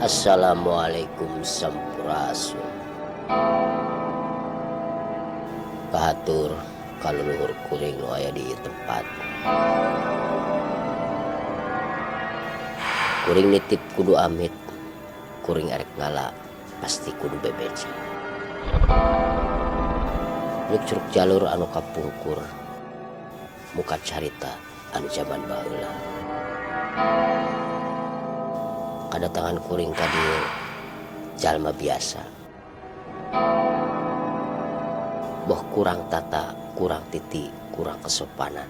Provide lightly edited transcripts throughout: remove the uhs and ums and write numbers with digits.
Assalamualaikum sampurasun. Kahatur kaluluhur kuring nu aya di tempat. Kuring nitip kudu amit, kuring arek ngala pasti kudu bebeji. Nyuk curug jalur anu kapungkur, muka carita anu zaman baheula. Kedatangan kuring ka dieu jalma biasa. Boh kurang tata, kurang titi, kurang kesopanan.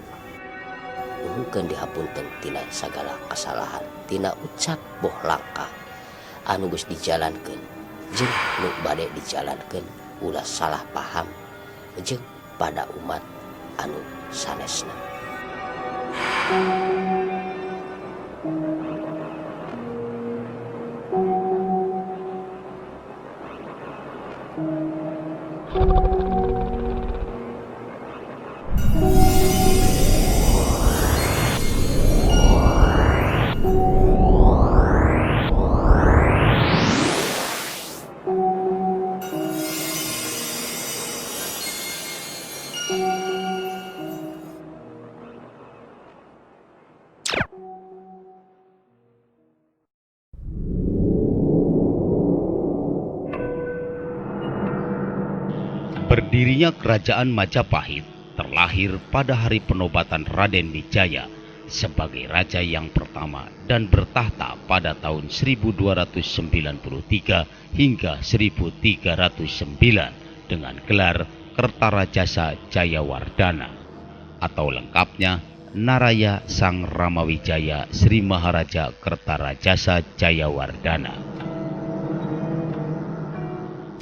Nuhunkeun dihapunten tina sagala kasalahan, tina ucap boh langkah anu geus dijalankeun jeung nu bade dijalankeun ulah salah paham jeung pada umat anu sanesna. Berdirinya kerajaan Majapahit terlahir pada hari penobatan Raden Wijaya sebagai raja yang pertama dan bertahta pada tahun 1293 hingga 1309 dengan gelar Kertarajasa Jayawardana atau lengkapnya Naraya Sang Ramawijaya Sri Maharaja Kertarajasa Jayawardana.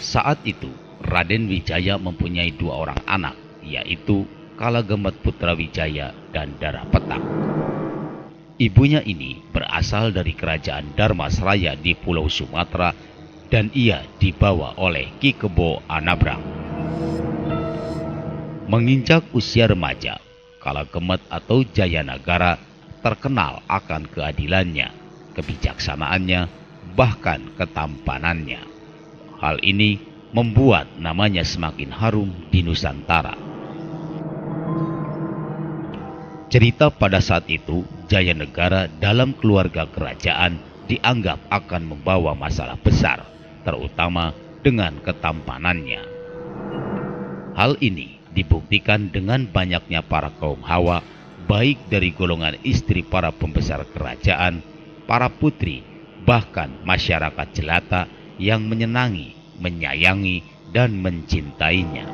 Saat itu Raden Wijaya mempunyai dua orang anak, yaitu Kalagemet Putra Wijaya dan Darapetak. Ibunya ini berasal dari kerajaan Dharmasraya di Pulau Sumatera dan ia dibawa oleh Ki Kebo Anabrang. Menginjak usia remaja, Kalagemet atau Jayanagara terkenal akan keadilannya, kebijaksanaannya, bahkan ketampanannya. Hal ini membuat namanya semakin harum di Nusantara. Cerita pada saat itu, Jayanegara dalam keluarga kerajaan dianggap akan membawa masalah besar, terutama dengan ketampanannya. Hal ini dibuktikan dengan banyaknya para kaum hawa, baik dari golongan istri para pembesar kerajaan, para putri, bahkan masyarakat jelata yang menyenangi, menyayangi, dan mencintainya.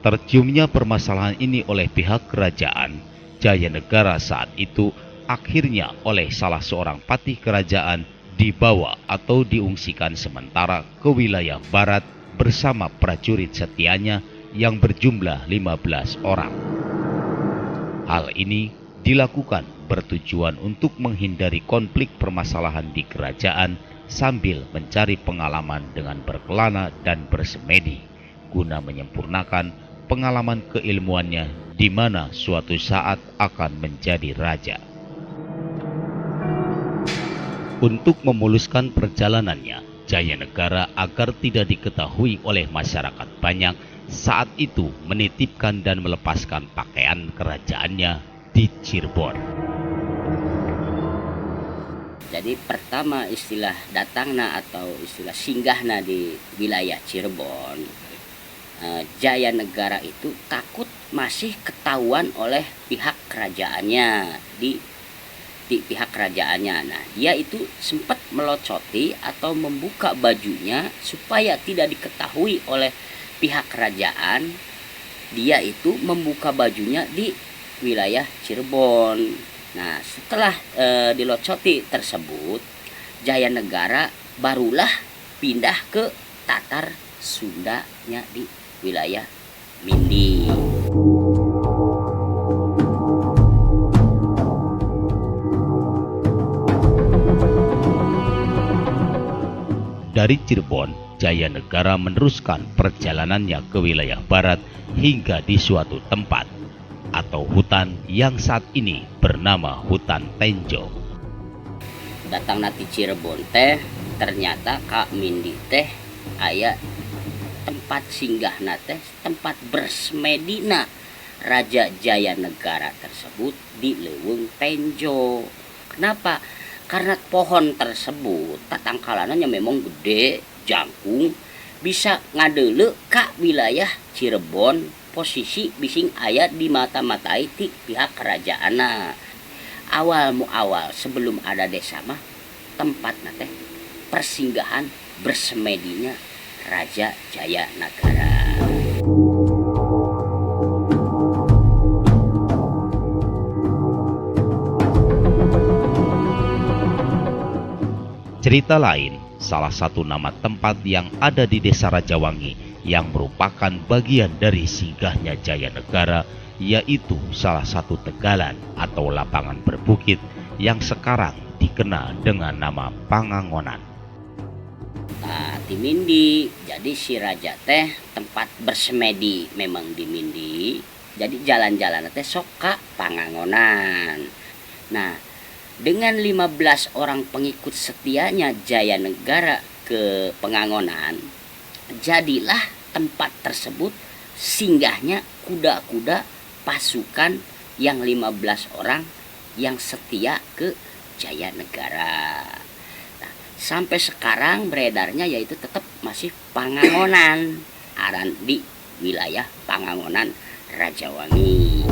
Terciumnya permasalahan ini oleh pihak kerajaan, Jayanegara saat itu akhirnya oleh salah seorang patih kerajaan dibawa atau diungsikan sementara ke wilayah barat bersama prajurit setianya yang berjumlah 15 orang. Hal ini dilakukan bertujuan untuk menghindari konflik permasalahan di kerajaan sambil mencari pengalaman dengan berkelana dan bersemedi guna menyempurnakan pengalaman keilmuannya di mana suatu saat akan menjadi raja. Untuk memuluskan perjalanannya, Jayanegara agar tidak diketahui oleh masyarakat banyak saat itu menitipkan dan melepaskan pakaian kerajaannya di Cirebon. Jadi pertama istilah datangna atau istilah singgahna di wilayah Cirebon, Jayanegara itu takut masih ketahuan oleh pihak kerajaannya di pihak kerajaannya. Nah, dia itu sempat melocoti atau membuka bajunya supaya tidak diketahui oleh pihak kerajaan. Dia itu membuka bajunya di wilayah Cirebon. Nah, setelah dilocoti tersebut, Jayanegara barulah pindah ke Tatar Sundanya di wilayah Mindi. Dari Cirebon, Jayanegara meneruskan perjalanannya ke wilayah barat hingga di suatu tempat atau hutan yang saat ini bernama Hutan Tenjo. datang nati Cirebon teh ternyata Kak Mindi teh aya tempat singgah teh tempat bersemedina Raja Jaya Negara tersebut di Leuweung Tenjo. Kenapa? Karena pohon tersebut tatangkalannya memang gede, jangkung, bisa ngadele ka wilayah Cirebon, posisi bising aya di mata-matai ti pihak kerajaanna. Awal sebelum ada desa mah tempat teh persinggahan bersemedinya Raja Jaya Negara. Cerita lain, salah satu nama tempat yang ada di Desa Rajawangi yang merupakan bagian dari singgahnya Jaya Negara, yaitu salah satu tegalan atau lapangan berbukit yang sekarang dikenal dengan nama Pangangonan. Nah, di Mindi, jadi si Raja teh tempat bersemedi memang di Mindi. Jadi jalan-jalan teh sok ka Pangangonan. Nah, dengan 15 orang pengikut setianya Jaya Negara ke Pangangonan, jadilah tempat tersebut singgahnya kuda-kuda pasukan yang 15 orang yang setia ke Jaya Negara. Nah, sampai sekarang beredarnya yaitu tetap masih Pangangonan, aran di wilayah Pangangonan Rajawangi.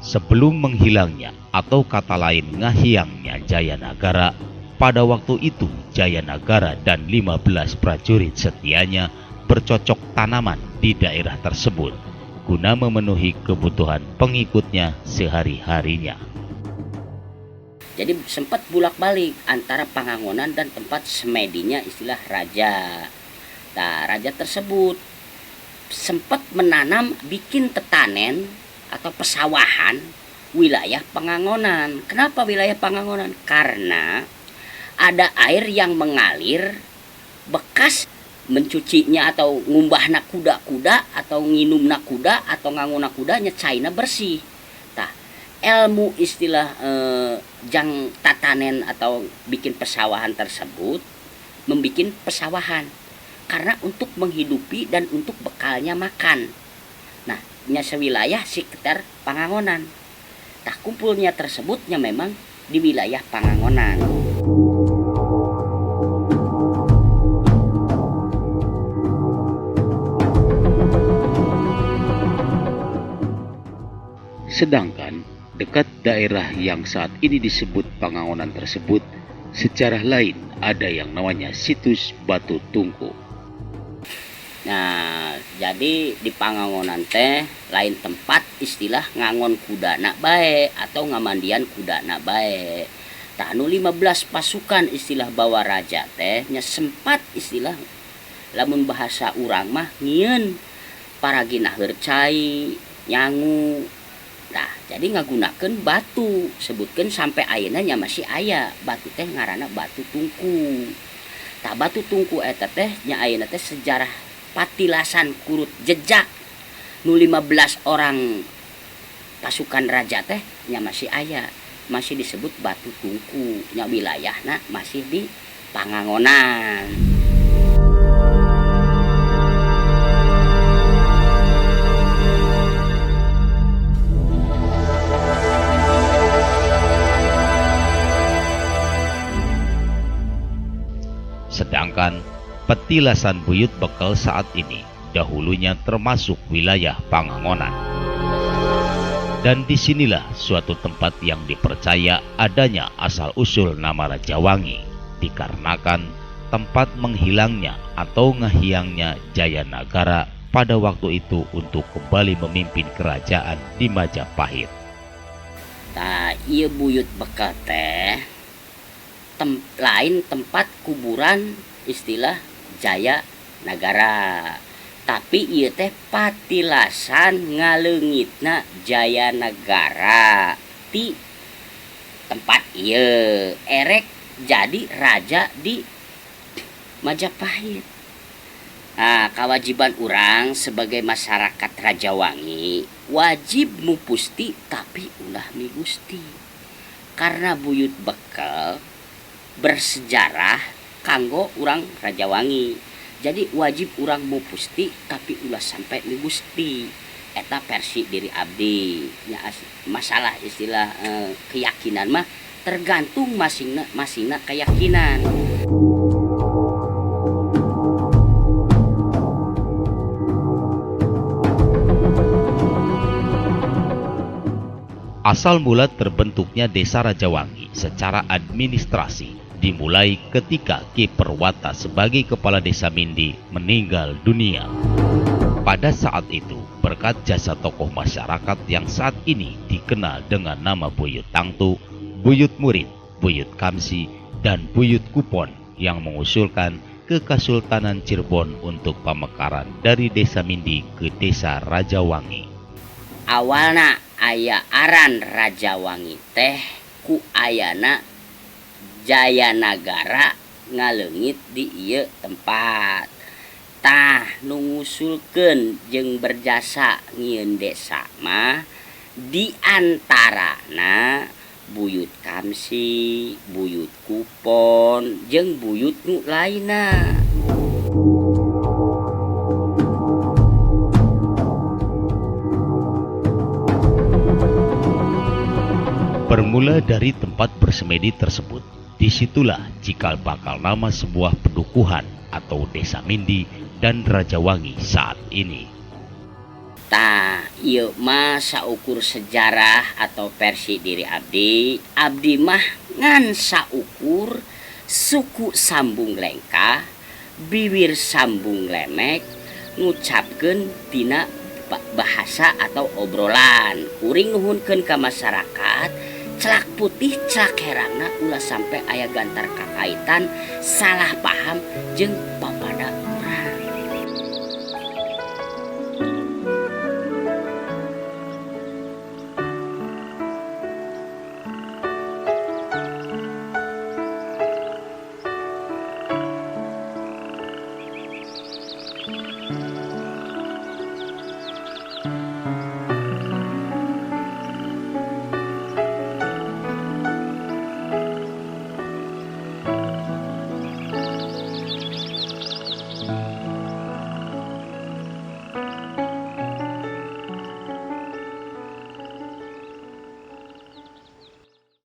Sebelum menghilangnya atau kata lain ngahiangnya Jaya Negara, pada waktu itu Jaya Negara dan 15 prajurit setianya bercocok tanaman di daerah tersebut guna memenuhi kebutuhan pengikutnya sehari-harinya. Jadi sempat bolak-balik antara Pangangonan dan tempat semedinya istilah raja. Nah, raja tersebut sempat menanam bikin tetanen atau pesawahan wilayah Pangangonan. Kenapa wilayah Pangangonan? Karena ada air yang mengalir bekas mencucinya atau ngumbahna kuda-kuda atau nginumna kuda atau nganguna kuda nyecaina bersih. Tah, ilmu istilah jang tatanen atau bikin pesawahan tersebut membikin pesawahan karena untuk menghidupi dan untuk bekalnya makan. Nah, nya sewilayah sekitar Pangangonan. Tah, kumpulnya tersebutnya memang di wilayah Pangangonan. Sedangkan dekat daerah yang saat ini disebut Pangangonan tersebut, secara lain ada yang namanya situs Batu Tungku. Nah, jadi di Pangangonan teh lain tempat istilah ngangon kudana bae atau ngamandian kudana bae. Tah, nu 15 pasukan istilah bawa raja teh nya sempat istilah lamun bahasa urang mah ngieun paraginah hercai nyangu. Nah, jadi ngagunakeun batu, sebutkeun sampai ayeuna nya masih aya batu teh ngaranna Batu Tungku. Tah, Batu Tungku eta teh nya ayeuna teh sejarah patilasan kurut jejak nu 15 orang pasukan raja teh nya masih aya, masih disebut Batu Tungku, nya wilayahna masih di Pangangonan. Sedangkan petilasan Buyut Bekel saat ini dahulunya termasuk wilayah Pangangonan. Dan disinilah suatu tempat yang dipercaya adanya asal-usul nama Rajawangi, dikarenakan tempat menghilangnya atau ngahiangnya Jaya Negara pada waktu itu untuk kembali memimpin kerajaan di Majapahit. Nah, ieu Buyut Bekel teh lain tempat kuburan istilah Jaya Negara, tapi ieu teh patilasan ngaleungitna Jaya Negara ti tempat ieu erek jadi raja di Majapahit. Kewajiban orang sebagai masyarakat Rajawangi wajib mupusti tapi ulah migusti. Karena buyut bekal bersejarah kanggo orang Rajawangi. Jadi wajib orang mupusti tapi ulah sampai migusti. Eta versi diri abdi. Masalah istilah keyakinan mah tergantung masing-masing keyakinan. Asal mula terbentuknya Desa Rajawangi secara administrasi dimulai ketika Ki Perwata sebagai kepala desa Mindi meninggal dunia. Pada saat itu, berkat jasa tokoh masyarakat yang saat ini dikenal dengan nama Buyut Tangtu, Buyut Murid, Buyut Kamsi, dan Buyut Kupon yang mengusulkan ke Kesultanan Cirebon untuk pemekaran dari Desa Mindi ke Desa Rajawangi. Awalna aya aran Rajawangi teh ku ayana Jayanagara ngaleungit di ieu tempat. Tah nu ngusulkeun jeung berjasa ngieun desa mah di antarana Buyut Kamsi, Buyut Kupon, jeung buyut nu lainna. Bermula dari tempat bersemedi tersebut, disitulah cikal bakal nama sebuah pedukuhan atau Desa Mindi dan Rajawangi saat ini. Ieu mah saukur sejarah atau versi diri abdi. Abdi mah ngan saukur suku sambung lengkah, bibir sambung lemek, ngucapkeun tina bahasa atau obrolan. Kuring nuhunkeun ka masyarakat celak putih celak herangna ulah sampai aya gantar kakaitan salah paham jeung